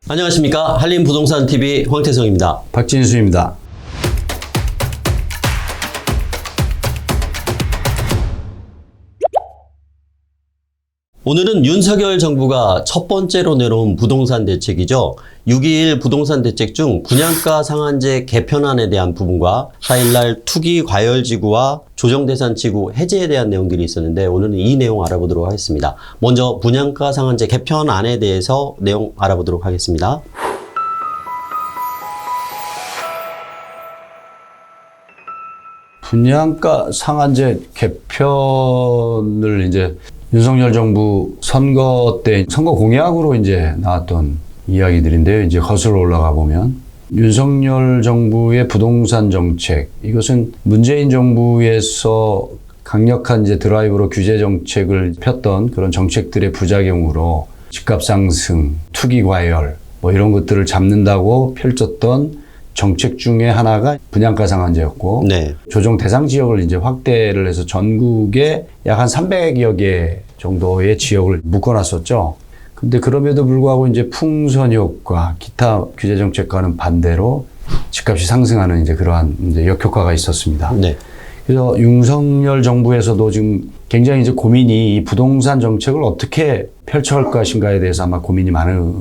안녕하십니까. 한림부동산TV 황태성입니다. 박진수입니다. 오늘은 윤석열 정부가 첫 번째로 내놓은 부동산 대책이죠. 6.21 부동산 대책 중 분양가 상한제 개편안에 대한 부분과 4일날 투기 과열지구와 조정대상지구 해제에 대한 내용들이 있었는데 오늘은 이 내용 알아보도록 하겠습니다. 먼저 분양가 상한제 개편안에 대해서 내용 알아보도록 하겠습니다. 분양가 상한제 개편을 이제 윤석열 정부 선거 때 선거 공약으로 이제 나왔던 이야기들인데요. 이제 거슬러 올라가 보면 윤석열 정부의 부동산 정책, 이것은 문재인 정부에서 강력한 이제 드라이브로 규제 정책을 폈던 그런 정책들의 부작용으로 집값 상승, 투기 과열 뭐 이런 것들을 잡는다고 펼쳤던 정책 중에 하나가 분양가 상한제였고, 네. 조정 대상 지역을 이제 확대를 해서 전국에 약 한 300여 개 정도의 지역을 묶어놨었죠. 근데 그럼에도 불구하고 이제 풍선 효과, 기타 규제 정책과는 반대로 집값이 상승하는 이제 그러한 이제 역효과가 있었습니다. 네. 그래서 윤석열 정부에서도 지금 굉장히 이제 고민이 이 부동산 정책을 어떻게 펼쳐갈 것인가에 대해서 아마 고민이 많을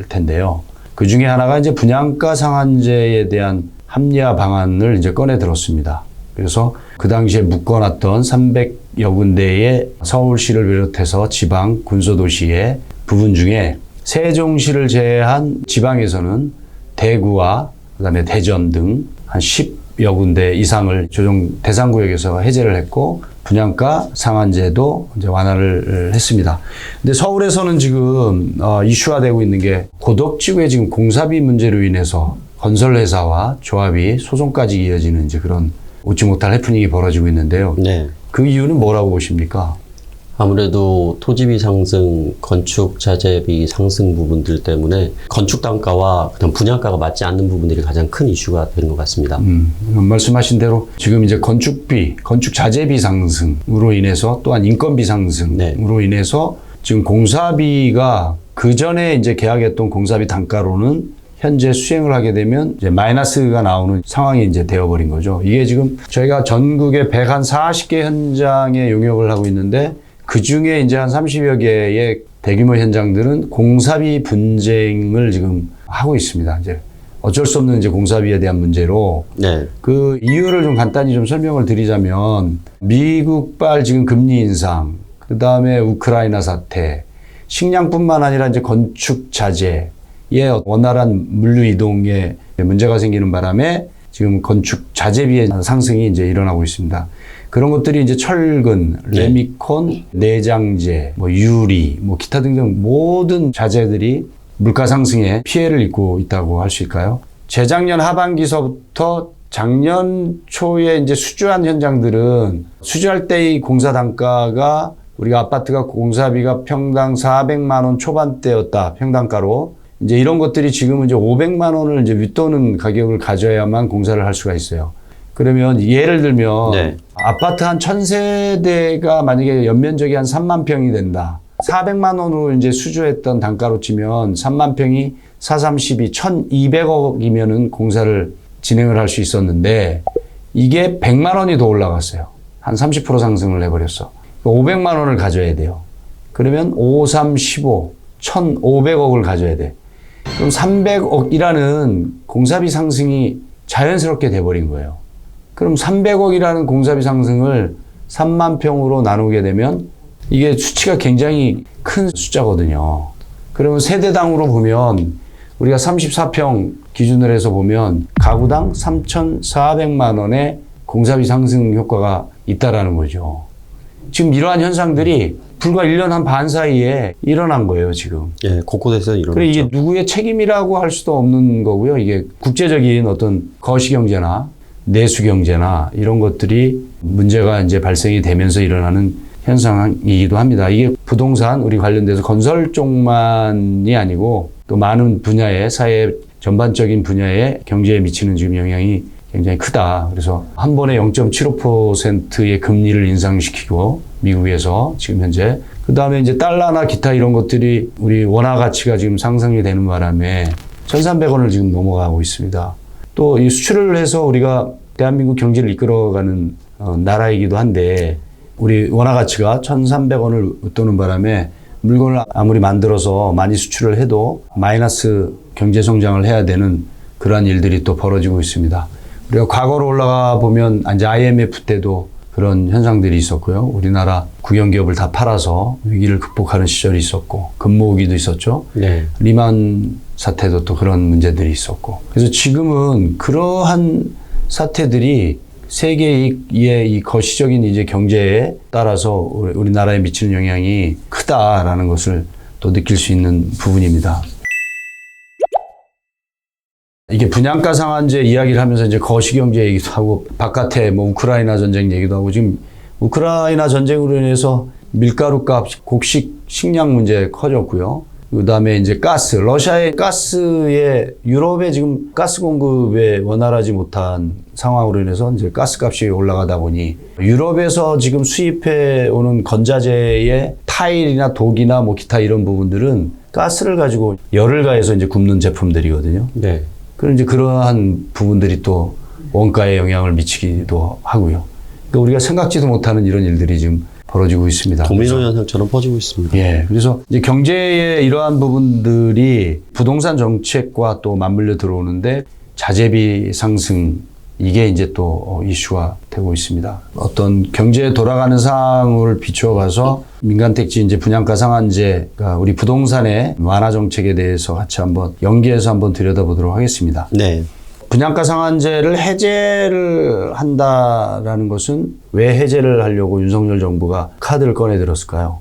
텐데요. 그 중에 하나가 이제 분양가 상한제에 대한 합리화 방안을 이제 꺼내 들었습니다. 그래서 그 당시에 묶어놨던 300여 군데의 서울시를 비롯해서 지방 군소도시의 부분 중에 세종시를 제외한 지방에서는 대구와 그다음에 대전 등 한 10여 군데 이상을 조정 대상 구역에서 해제를 했고, 분양가 상한제도 이제 완화를 했습니다. 근데 서울에서는 지금 이슈화되고 있는 게 고덕지구의 지금 공사비 문제로 인해서 건설회사와 조합이 소송까지 이어지는 이제 그런 웃지 못할 해프닝이 벌어지고 있는데요. 네. 그 이유는 뭐라고 보십니까? 아무래도 토지비 상승, 건축 자재비 상승 부분들 때문에 건축 단가와 그다음 분양가가 맞지 않는 부분들이 가장 큰 이슈가 되는 것 같습니다. 말씀하신 대로 지금 이제 건축비, 건축 자재비 상승으로 인해서 또한 인건비 상승으로 인해서 지금 공사비가 그 전에 이제 계약했던 공사비 단가로는 현재 수행을 하게 되면 이제 마이너스가 나오는 상황이 이제 되어버린 거죠. 이게 지금 저희가 전국에 140개 현장에 용역을 하고 있는데 그 중에 이제 한 30여 개의 대규모 현장들은 공사비 분쟁을 지금 하고 있습니다. 이제 어쩔 수 없는 이제 공사비에 대한 문제로. 네. 그 이유를 좀 간단히 좀 설명을 드리자면, 미국발 지금 금리 인상, 그 다음에 우크라이나 사태, 식량뿐만 아니라 이제 건축 자재의 원활한 물류 이동에 문제가 생기는 바람에 지금 건축 자재비의 상승이 이제 일어나고 있습니다. 그런 것들이 이제 철근, 레미콘, 내장재, 뭐 유리, 뭐 기타 등등 모든 자재들이 물가 상승에 피해를 입고 있다고 할 수 있을까요? 재작년 하반기서부터 작년 초에 이제 수주한 현장들은 수주할 때의 공사 단가가 우리가 아파트가 공사비가 평당 400만 원 초반대였다. 평당가로. 이제 이런 것들이 지금은 이제 500만 원을 이제 윗도는 가격을 가져야만 공사를 할 수가 있어요. 그러면 예를 들면 아파트 한 1000세대가 만약에 연면적이 한 3만 평이 된다. 400만 원으로 이제 수주했던 단가로 치면 3만 평이 432, 1200억이면은 공사를 진행을 할 수 있었는데 이게 100만 원이 더 올라갔어요. 한 30% 상승을 해버렸어. 500만 원을 가져야 돼요. 그러면 5, 3, 15, 1500억을 가져야 돼. 그럼 300억이라는 공사비 상승이 자연스럽게 돼버린 거예요. 그럼 300억이라는 공사비 상승을 3만 평으로 나누게 되면 이게 수치가 굉장히 큰 숫자거든요. 그러면 세대당으로 보면 우리가 34평 기준으로 해서 보면 가구당 3,400만 원의 공사비 상승 효과가 있다라는 거죠. 지금 이러한 현상들이 불과 1년 한 반 사이에 일어난 거예요, 지금. 예, 곳곳에서 일어났죠. 그래, 이게 누구의 책임이라고 할 수도 없는 거고요. 이게 국제적인 어떤 거시경제나 내수경제나 이런 것들이 문제가 이제 발생이 되면서 일어나는 현상이기도 합니다. 이게 부동산, 우리 관련돼서 건설 쪽만이 아니고 또 많은 분야의 사회 전반적인 분야의 경제에 미치는 지금 영향이 굉장히 크다. 그래서 한 번에 0.75%의 금리를 인상시키고 미국에서 지금 현재 그다음에 이제 달러나 기타 이런 것들이 우리 원화 가치가 지금 상승이 되는 바람에 1,300원을 지금 넘어가고 있습니다. 또 이 수출을 해서 우리가 대한민국 경제를 이끌어가는 나라이기도 한데 우리 원화 가치가 1,300원을 웃도는 바람에 물건을 아무리 만들어서 많이 수출을 해도 마이너스 경제 성장을 해야 되는 그러한 일들이 또 벌어지고 있습니다. 우리가 과거로 올라가 보면 이제 IMF 때도 그런 현상들이 있었고요. 우리나라 국영기업을 다 팔아서 위기를 극복하는 시절이 있었고 금모으기도 있었죠. 네. 리만 사태도 또 그런 문제들이 있었고. 그래서 지금은 그러한 사태들이 세계의 이 거시적인 이제 경제에 따라서 우리나라에 미치는 영향이 크다라는 것을 또 느낄 수 있는 부분입니다. 이게 분양가 상한제 이야기를 하면서 이제 거시경제 얘기도 하고 바깥에 뭐 우크라이나 전쟁 얘기도 하고 지금 우크라이나 전쟁으로 인해서 밀가루 값, 곡식 식량 문제 커졌고요. 그다음에 이제 가스, 러시아의 가스에 유럽에 지금 가스 공급에 원활하지 못한 상황으로 인해서 이제 가스 값이 올라가다 보니 유럽에서 지금 수입해 오는 건자재의 타일이나 독이나 뭐 기타 이런 부분들은 가스를 가지고 열을 가해서 이제 굽는 제품들이거든요. 네. 그럼 이제 그러한 부분들이 또 원가에 영향을 미치기도 하고요. 그러니까 우리가 생각지도 못하는 이런 일들이 지금 벌어지고 있습니다. 도미노 현상처럼 퍼지고 있습니다. 예. 그래서 이제 경제의 이러한 부분들이 부동산 정책과 또 맞물려 들어오는데 자재비 상승 이게 이제 또 이슈가 되고 있습니다. 어떤 경제에 돌아가는 상황을 비추어 봐서 민간 택지 이제 분양가 상한제가 우리 부동산의 완화 정책에 대해서 같이 한번 연계해서 한번 들여다보도록 하겠습니다. 네. 분양가 상한제를 해제를 한다라는 것은 왜 해제를 하려고 윤석열 정부가 카드를 꺼내 들었을까요?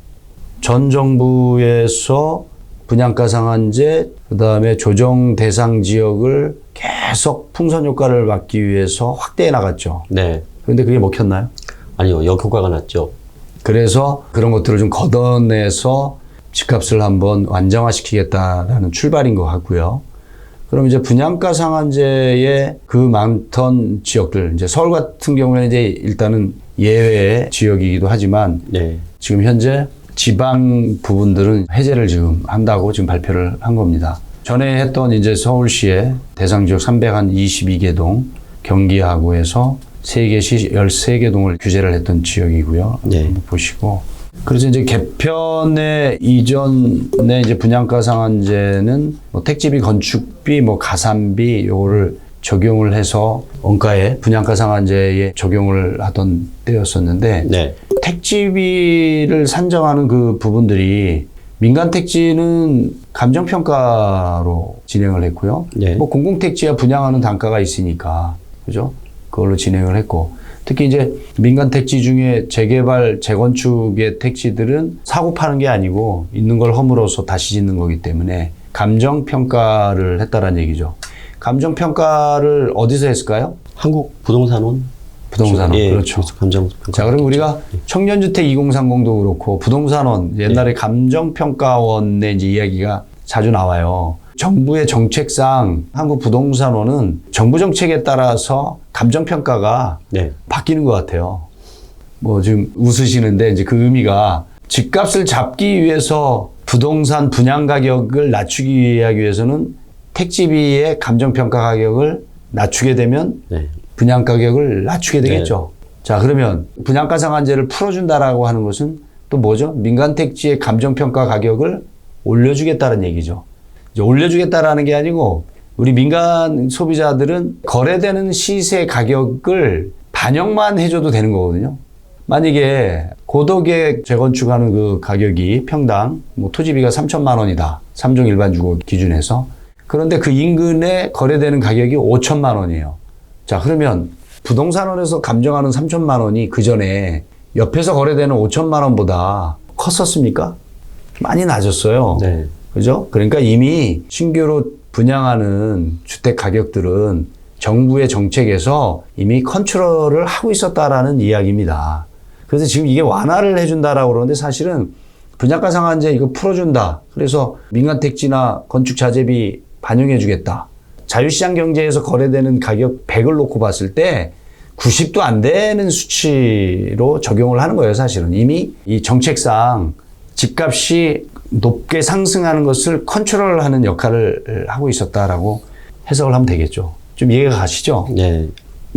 전 정부에서 분양가 상한제, 그다음에 조정 대상 지역을 계속 풍선 효과를 막기 위해서 확대해 나갔죠. 네. 그런데 그게 먹혔나요? 아니요, 역효과가 났죠. 그래서 그런 것들을 좀 걷어내서 집값을 한번 안정화시키겠다라는 출발인 것 같고요. 그럼 이제 분양가 상한제의 그 많던 지역들, 이제 서울 같은 경우에는 이제 일단은 예외 지역이기도 하지만 네. 지금 현재 지방 부분들은 해제를 지금 한다고 지금 발표를 한 겁니다. 전에 했던 이제 서울시의 대상 지역 322개 동, 경기하고 해서 3개시 13개 동을 규제를 했던 지역이고요. 네. 한번 보시고. 그래서 이제 개편의 이전에 이제 분양가 상한제는 뭐 택지비, 건축비, 뭐 가산비 요거를 적용을 해서 원가에 분양가 상한제에 적용을 하던 때였었는데 네. 택지비를 산정하는 그 부분들이 민간 택지는 감정평가로 진행을 했고요. 네. 뭐 공공택지야 분양하는 단가가 있으니까 그죠? 그걸로 진행을 했고 특히 이제 민간 택지 중에 재개발, 재건축의 택지들은 사고 파는 게 아니고 있는 걸 허물어서 다시 짓는 거기 때문에 감정평가를 했다라는 얘기죠. 감정평가를 어디서 했을까요? 한국 부동산원? 부동산원. 예, 그렇죠. 감정평가. 자, 그럼 우리가 청년주택 2030도 그렇고 부동산원, 옛날에 감정평가원의 이제 이야기가 자주 나와요. 정부의 정책상 한국 부동산원은 정부 정책에 따라서 감정평가가 네. 바뀌는 것 같아요. 뭐 지금 웃으시는데 이제 그 의미가 집값을 잡기 위해서 부동산 분양 가격을 낮추기 위해서는 택지비의 감정평가 가격을 낮추게 되면 네. 분양 가격을 낮추게 되겠죠. 자, 그러면 분양가 상한제를 풀어준다라고 하는 것은 또 뭐죠? 민간 택지의 감정평가 가격을 올려주겠다는 얘기죠. 이제 올려주겠다라는 게 아니고 우리 민간 소비자들은 거래되는 시세 가격을 반영만 해줘도 되는 거거든요. 만약에 고덕에 재건축하는 그 가격이 평당 뭐 토지비가 3천만 원이다. 3종 일반 주거 기준에서. 그런데 그 인근에 거래되는 가격이 5천만 원이에요. 자, 그러면 부동산원에서 감정하는 3천만 원이 그 전에 옆에서 거래되는 5천만 원보다 컸었습니까? 많이 낮았어요. 네. 그죠? 그러니까 이미 신규로 분양하는 주택 가격들은 정부의 정책에서 이미 컨트롤을 하고 있었다라는 이야기입니다. 그래서 지금 이게 완화를 해준다라고 그러는데 사실은 분양가 상한제 이거 풀어준다. 그래서 민간 택지나 건축 자재비 반영해주겠다. 자유시장 경제에서 거래되는 가격 100을 놓고 봤을 때 90도 안 되는 수치로 적용을 하는 거예요, 사실은. 이미 이 정책상 집값이 높게 상승하는 것을 컨트롤하는 역할을 하고 있었다라고 해석을 하면 되겠죠. 좀 이해가 가시죠? 네.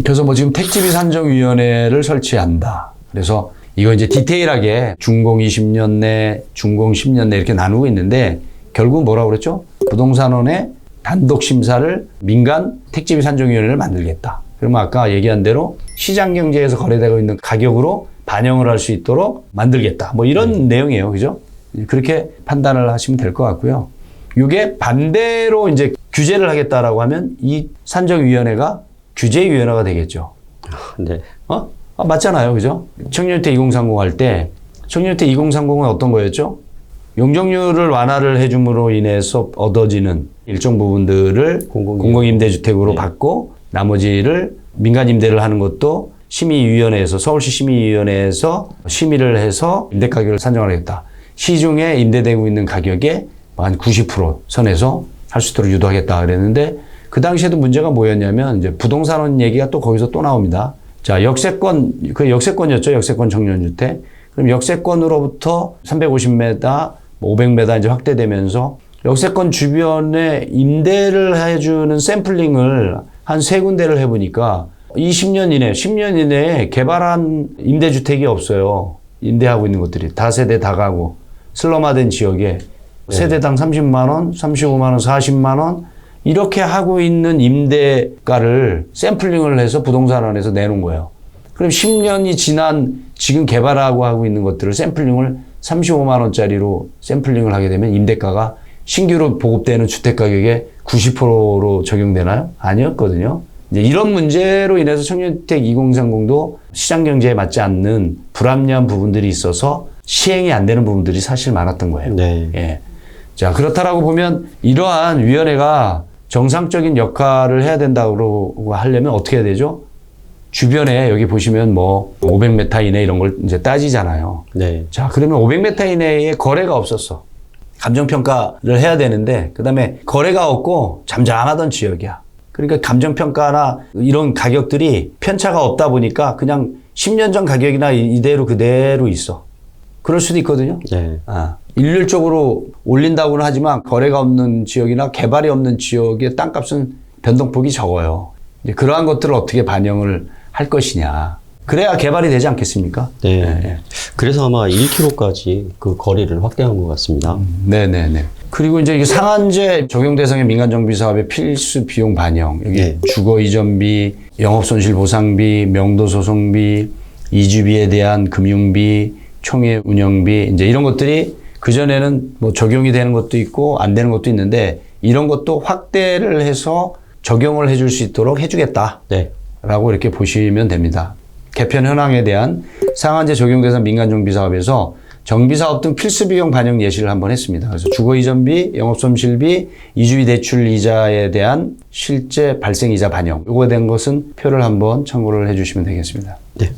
그래서 뭐 지금 택지비 산정위원회를 설치한다. 그래서 이거 이제 디테일하게 준공 20년 내, 준공 10년 내 이렇게 나누고 있는데 결국 뭐라고 그랬죠? 부동산원의 단독 심사를 민간 택지비 산정위원회를 만들겠다. 그러면 아까 얘기한 대로 시장 경제에서 거래되고 있는 가격으로 반영을 할 수 있도록 만들겠다. 뭐 이런 내용이에요. 그죠? 그렇게 판단을 하시면 될 것 같고요. 이게 반대로 이제 규제를 하겠다라고 하면 이 산정위원회가 규제위원회가 되겠죠. 네. 맞잖아요. 그죠? 청년주택 2030 할 때 청년주택 2030은 어떤 거였죠? 용적률을 완화를 해줌으로 인해서 얻어지는 일정 부분들을 공공임대주택으로 받고 나머지를 민간임대를 하는 것도 심의위원회에서 서울시 심의위원회에서 심의를 해서 임대가격을 산정하겠다. 시중에 임대되고 있는 가격의 한 90% 선에서 할 수 있도록 유도하겠다 그랬는데 그 당시에도 문제가 뭐였냐면 이제 부동산원 얘기가 또 거기서 또 나옵니다. 자, 역세권, 그 역세권이었죠. 역세권 청년주택. 그럼 역세권으로부터 350m, 500m 이제 확대되면서 역세권 주변에 임대를 해주는 샘플링을 한 3군데를 해보니까 20년 이내, 10년 이내에 개발한 임대주택이 없어요. 임대하고 있는 것들이. 다세대 다가구, 슬럼화된 지역에 세대당 30만원, 35만원, 40만원 이렇게 하고 있는 임대가를 샘플링을 해서 부동산원에서 내놓은 거예요. 그럼 10년이 지난 지금 개발하고 하고 있는 것들을 샘플링을 35만원짜리로 샘플링을 하게 되면 임대가가 신규로 보급되는 주택가격의 90%로 적용되나요? 아니었거든요. 이제 이런 문제로 인해서 청년주택 2030도 시장 경제에 맞지 않는 불합리한 부분들이 있어서 시행이 안 되는 부분들이 사실 많았던 거예요. 네. 예. 자, 그렇다라고 보면 이러한 위원회가 정상적인 역할을 해야 된다고 하려면 어떻게 해야 되죠? 주변에 여기 보시면 뭐 500m 이내 이런 걸 이제 따지잖아요. 네. 자, 그러면 500m 이내에 거래가 없었어. 감정평가를 해야 되는데, 그 다음에 거래가 없고 잠잠하던 지역이야. 그러니까 감정평가나 이런 가격들이 편차가 없다 보니까 그냥 10년 전 가격이나 이대로 그대로 있어. 그럴 수도 있거든요. 네. 일률적으로 올린다고는 하지만 거래가 없는 지역이나 개발이 없는 지역의 땅값은 변동폭이 적어요. 이제 그러한 것들을 어떻게 반영을 할 것이냐. 그래야 개발이 되지 않겠습니까? 네. 네. 그래서 아마 1km까지 그 거리를 확대한 것 같습니다. 네네네. 그리고 이제 상한제 적용 대상의 민간정비 사업의 필수 비용 반영. 여기 네. 주거 이전비, 영업손실 보상비, 명도 소송비, 이주비에 대한 금융비, 총회 운영비, 이제 이런 것들이 그전에는 뭐 적용이 되는 것도 있고 안 되는 것도 있는데 이런 것도 확대를 해서 적용을 해줄 수 있도록 해주겠다. 네. 라고 이렇게 보시면 됩니다. 개편 현황에 대한 상한제 적용 대상 민간정비 사업에서 정비사업 등 필수 비용 반영 예시를 한번 했습니다. 그래서 주거 이전비, 영업손실비, 이주비 대출 이자에 대한 실제 발생 이자 반영. 요거에 대한 것은 표를 한번 참고를 해주시면 되겠습니다. 네.